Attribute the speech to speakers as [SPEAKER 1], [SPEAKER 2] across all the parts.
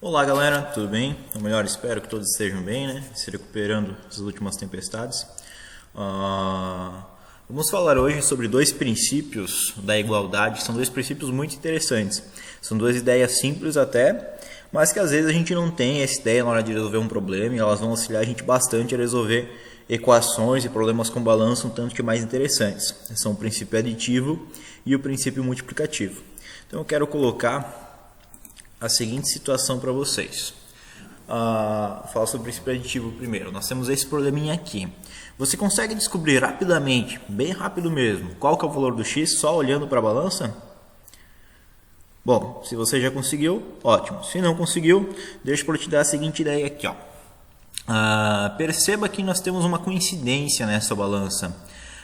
[SPEAKER 1] Olá galera, tudo bem? Ou melhor, espero que todos estejam bem, né? Se recuperando das últimas tempestades. Vamos falar hoje sobre dois princípios da igualdade. São dois princípios muito interessantes. São duas ideias simples até, mas que às vezes a gente não tem essa ideia na hora de resolver um problema e elas vão auxiliar a gente bastante a resolver equações e problemas com balanço um tanto que mais interessantes. São o princípio aditivo e o princípio multiplicativo. Então eu quero colocar a seguinte situação para vocês. Falar sobre o princípio aditivo primeiro. Nós temos esse probleminha aqui. Você consegue descobrir rapidamente, bem rápido mesmo, qual que é o valor do x só olhando para a balança? Bom, se você já conseguiu, ótimo. Se não conseguiu, deixa eu te dar a seguinte ideia aqui. Perceba que nós temos uma coincidência nessa balança.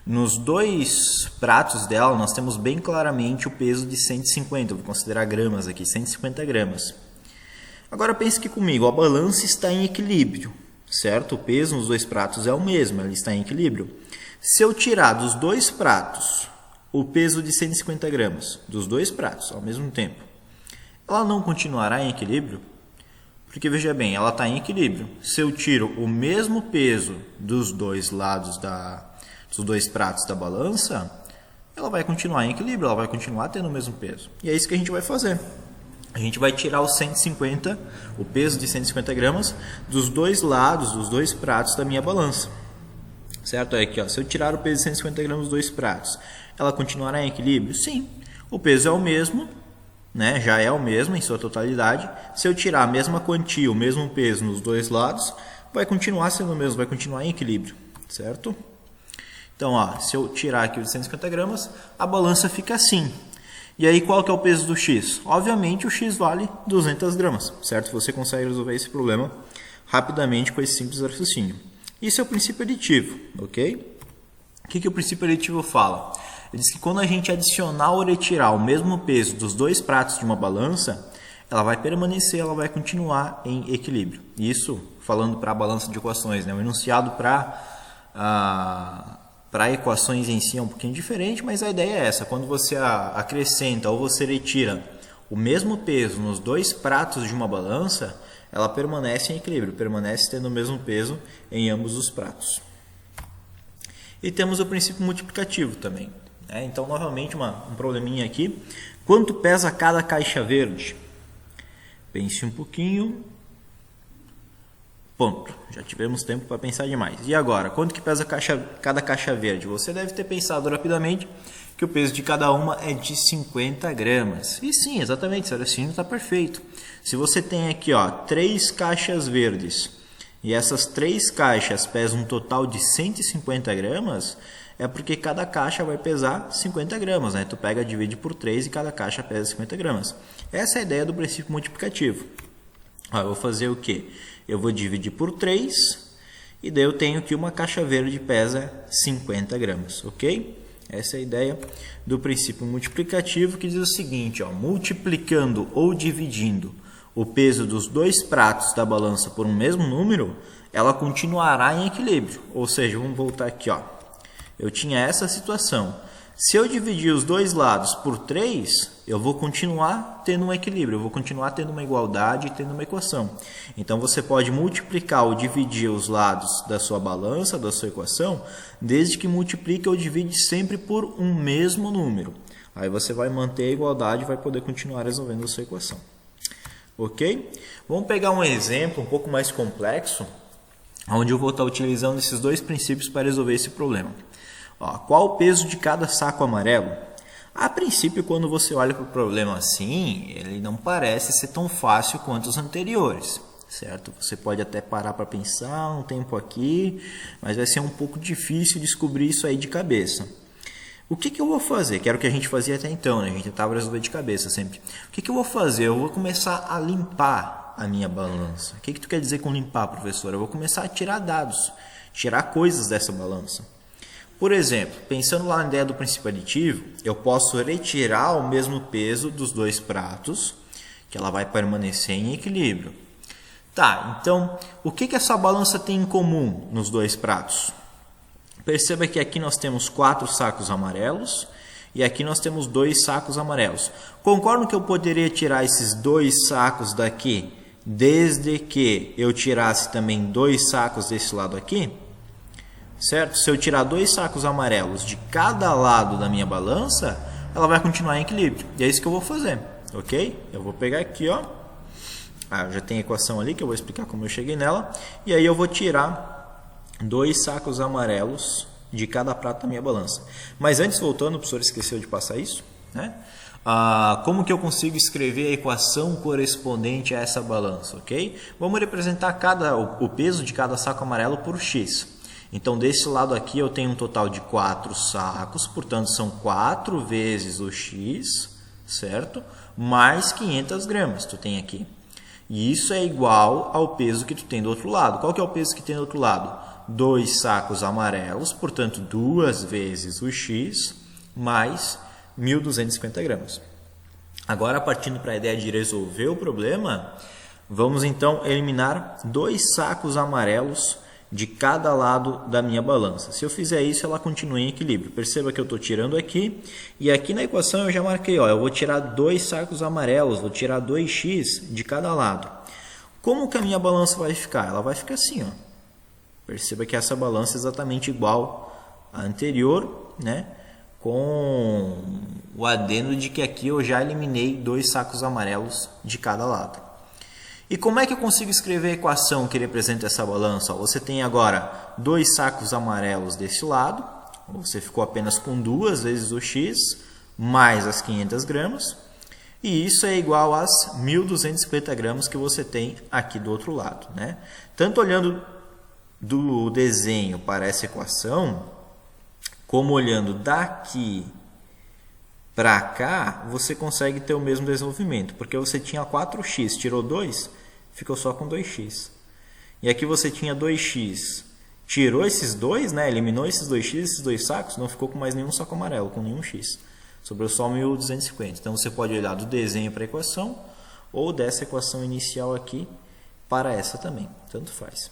[SPEAKER 1] Nos dois pratos dela, nós temos bem claramente o peso de 150, vou considerar gramas aqui, 150 gramas. Agora pense aqui comigo, a balança está em equilíbrio, certo? O peso nos dois pratos é o mesmo, ele está em equilíbrio. Se eu tirar dos dois pratos o peso de 150 gramas, dos dois pratos ao mesmo tempo, ela não continuará em equilíbrio? Porque veja bem, ela está em equilíbrio. Se eu tiro o mesmo peso dos dois lados dos dois pratos da balança, ela vai continuar em equilíbrio, ela vai continuar tendo o mesmo peso. E é isso que a gente vai fazer. A gente vai tirar o peso de 150 gramas dos dois lados, dos dois pratos da minha balança. Certo? Aqui, ó, se eu tirar o peso de 150 gramas dos dois pratos, ela continuará em equilíbrio? Sim. O peso é o mesmo, né? Já é o mesmo em sua totalidade. Se eu tirar a mesma quantia, o mesmo peso nos dois lados, vai continuar sendo o mesmo, vai continuar em equilíbrio. Certo? Então, se eu tirar aqui os 150 gramas, a balança fica assim. E aí, qual que é o peso do x? Obviamente, o x vale 200 gramas, certo? Você consegue resolver esse problema rapidamente com esse simples raciocínio. Isso é o princípio aditivo, ok? O que o princípio aditivo fala? Ele diz que quando a gente adicionar ou retirar o mesmo peso dos dois pratos de uma balança, ela vai permanecer, ela vai continuar em equilíbrio. Isso falando para a balança de equações, né? O enunciado para equações em si é um pouquinho diferente, mas a ideia é essa. Quando você acrescenta ou você retira o mesmo peso nos dois pratos de uma balança, ela permanece em equilíbrio, permanece tendo o mesmo peso em ambos os pratos. E temos o princípio multiplicativo também. Então, novamente, um probleminha aqui. Quanto pesa cada caixa verde? Pense um pouquinho. Ponto. Já tivemos tempo para pensar demais. E agora, quanto que pesa cada caixa verde? Você deve ter pensado rapidamente que o peso de cada uma é de 50 gramas. E sim, exatamente, esse raciocínio está perfeito. Se você tem aqui 3 caixas verdes e essas 3 caixas pesam um total de 150 gramas, é porque cada caixa vai pesar 50 gramas. Né? Tu pega, divide por 3 e cada caixa pesa 50 gramas. Essa é a ideia do princípio multiplicativo. Eu vou fazer o quê? Eu vou dividir por 3 e daí eu tenho que uma caixa verde pesa 50 gramas, ok? Essa é a ideia do princípio multiplicativo, que diz o seguinte, multiplicando ou dividindo o peso dos dois pratos da balança por um mesmo número, ela continuará em equilíbrio. Ou seja, vamos voltar aqui. Eu tinha essa situação. Se eu dividir os dois lados por 3, eu vou continuar tendo um equilíbrio, eu vou continuar tendo uma igualdade e tendo uma equação. Então, você pode multiplicar ou dividir os lados da sua balança, da sua equação, desde que multiplique ou divide sempre por um mesmo número. Aí você vai manter a igualdade e vai poder continuar resolvendo a sua equação. Ok? Vamos pegar um exemplo um pouco mais complexo, onde eu vou estar utilizando esses dois princípios para resolver esse problema. Qual o peso de cada saco amarelo? A princípio, quando você olha para o problema assim, ele não parece ser tão fácil quanto os anteriores, certo? Você pode até parar para pensar um tempo aqui, mas vai ser um pouco difícil descobrir isso aí de cabeça. O que eu vou fazer? Que era o que a gente fazia até então, né? A gente tentava resolver de cabeça sempre. O que eu vou fazer? Eu vou começar a limpar a minha balança. O que tu quer dizer com limpar, professor? Eu vou começar a tirar dados, tirar coisas dessa balança. Por exemplo, pensando lá na ideia do princípio aditivo, eu posso retirar o mesmo peso dos dois pratos, que ela vai permanecer em equilíbrio. Tá, então, o que essa balança tem em comum nos dois pratos? Perceba que aqui nós temos 4 sacos amarelos e aqui nós temos 2 sacos amarelos. Concordo que eu poderia tirar esses 2 sacos daqui desde que eu tirasse também 2 sacos desse lado aqui, certo? Se eu tirar 2 sacos amarelos de cada lado da minha balança, ela vai continuar em equilíbrio. E é isso que eu vou fazer, ok? Eu vou pegar aqui, ó. Já tem a equação ali que eu vou explicar como eu cheguei nela. E aí eu vou tirar 2 sacos amarelos de cada prato da minha balança. Mas antes, voltando, o professor esqueceu de passar isso, né? Como que eu consigo escrever a equação correspondente a essa balança, ok? Vamos representar o peso de cada saco amarelo por x. Então, desse lado aqui eu tenho um total de 4 sacos, portanto, são 4 vezes o x, certo? Mais 500 gramas tu tem aqui. E isso é igual ao peso que tu tem do outro lado. Qual que é o peso que tem do outro lado? 2 sacos amarelos, portanto, 2 vezes o x, mais 1.250 gramas. Agora, partindo para a ideia de resolver o problema, vamos então eliminar 2 sacos amarelos de cada lado da minha balança. Se eu fizer isso, ela continua em equilíbrio. Perceba que eu estou tirando aqui, e aqui na equação eu já marquei, ó, eu vou tirar 2 sacos amarelos, vou tirar 2x de cada lado. Como que a minha balança vai ficar? Ela vai ficar assim, ó. Perceba que essa balança é exatamente igual à anterior, né? Com o adendo de que aqui eu já eliminei 2 sacos amarelos de cada lado. E como é que eu consigo escrever a equação que representa essa balança? Você tem agora 2 sacos amarelos desse lado, você ficou apenas com 2 vezes o x, mais as 500 gramas, e isso é igual às 1.250 gramas que você tem aqui do outro lado, né? Tanto olhando do desenho para essa equação, como olhando daqui para cá, você consegue ter o mesmo desenvolvimento, porque você tinha 4x, tirou 2, ficou só com 2x. E aqui você tinha 2x, tirou esses 2, né? Eliminou esses 2x, esses 2 sacos, não ficou com mais nenhum saco amarelo, com nenhum x. Sobrou só 1.250. Então você pode olhar do desenho para a equação, ou dessa equação inicial aqui para essa também, tanto faz.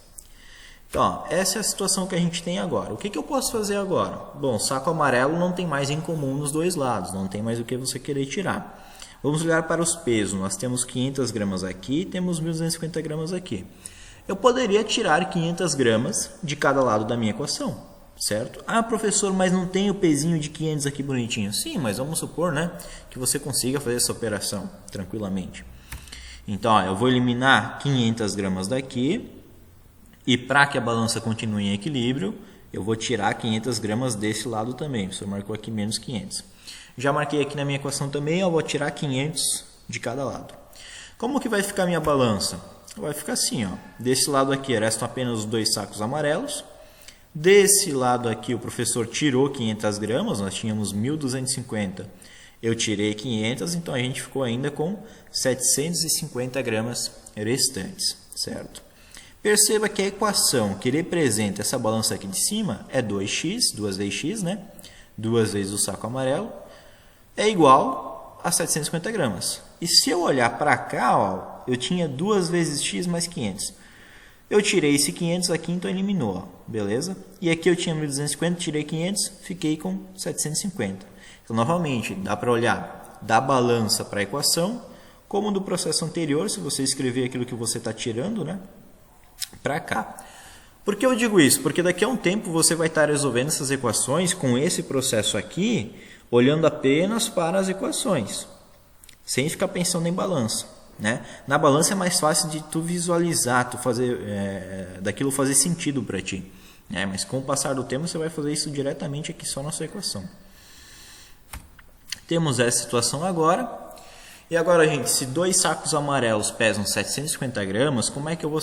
[SPEAKER 1] Então, ó, essa é a situação que a gente tem agora. O que eu posso fazer agora? Bom, saco amarelo não tem mais em comum nos dois lados, não tem mais o que você querer tirar. Vamos olhar para os pesos. Nós temos 500 gramas aqui e temos 1.250 gramas aqui. Eu poderia tirar 500 gramas de cada lado da minha equação, certo? Ah, professor, mas não tem o pezinho de 500 aqui bonitinho. Sim, mas vamos supor, né, que você consiga fazer essa operação tranquilamente. Então, ó, eu vou eliminar 500 gramas daqui. E para que a balança continue em equilíbrio, eu vou tirar 500 gramas desse lado também. O professor marcou aqui menos 500. Já marquei aqui na minha equação também, eu vou tirar 500 de cada lado. Como que vai ficar a minha balança? Vai ficar assim, ó. Desse lado aqui restam apenas os 2 sacos amarelos. Desse lado aqui o professor tirou 500 gramas, nós tínhamos 1.250. Eu tirei 500, então a gente ficou ainda com 750 gramas restantes, certo? Perceba que a equação que representa essa balança aqui de cima é 2x, 2 vezes x, né? 2 vezes o saco amarelo, é igual a 750 gramas. E se eu olhar para cá, ó, eu tinha 2 vezes x mais 500. Eu tirei esse 500 aqui, então eliminou, ó, beleza? E aqui eu tinha 1.250, tirei 500, fiquei com 750. Então, novamente, dá para olhar da balança para a equação, como do processo anterior, se você escrever aquilo que você está tirando, né? Para cá. Por que eu digo isso? Porque daqui a um tempo você vai estar resolvendo essas equações com esse processo aqui, olhando apenas para as equações, sem ficar pensando em balança, né? Na balança é mais fácil de tu visualizar, tu fazer, daquilo fazer sentido para ti, né? Mas com o passar do tempo você vai fazer isso diretamente aqui só na sua equação. Temos essa situação agora. E agora, gente, se 2 sacos amarelos pesam 750 gramas, como é que eu vou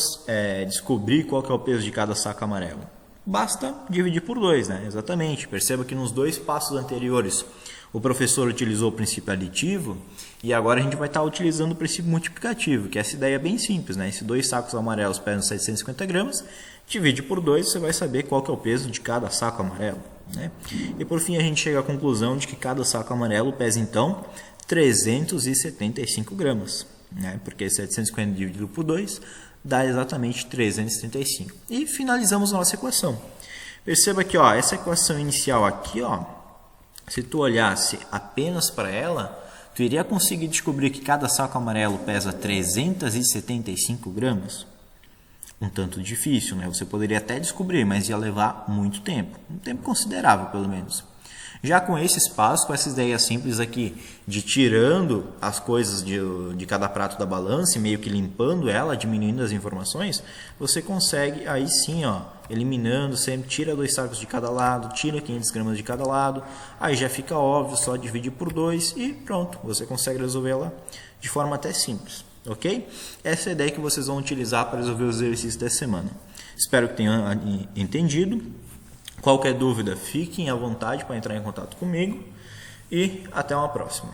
[SPEAKER 1] descobrir qual que é o peso de cada saco amarelo? Basta dividir por 2, né? Exatamente. Perceba que nos 2 passos anteriores o professor utilizou o princípio aditivo e agora a gente vai estar utilizando o princípio multiplicativo, que essa ideia é bem simples, né? Se 2 sacos amarelos pesam 750 gramas, divide por 2, você vai saber qual que é o peso de cada saco amarelo, né? E por fim a gente chega à conclusão de que cada saco amarelo pesa, então, 375 gramas, né? Porque 750 dividido por 2 dá exatamente 375. E finalizamos a nossa equação. Perceba que, ó, essa equação inicial aqui, ó, se tu olhasse apenas para ela, tu iria conseguir descobrir que cada saco amarelo pesa 375 gramas? Um tanto difícil, né? Você poderia até descobrir, mas ia levar muito tempo. Um tempo considerável, pelo menos. Já com esses passos, com essa ideia simples aqui, de tirando as coisas de cada prato da balança e meio que limpando ela, diminuindo as informações, você consegue aí sim, ó, eliminando sempre, tira 2 sacos de cada lado, tira 500 gramas de cada lado, aí já fica óbvio, só divide por 2 e pronto, você consegue resolver ela de forma até simples, ok? Essa é a ideia que vocês vão utilizar para resolver os exercícios dessa semana. Espero que tenham entendido. Qualquer dúvida, fiquem à vontade para entrar em contato comigo e até uma próxima.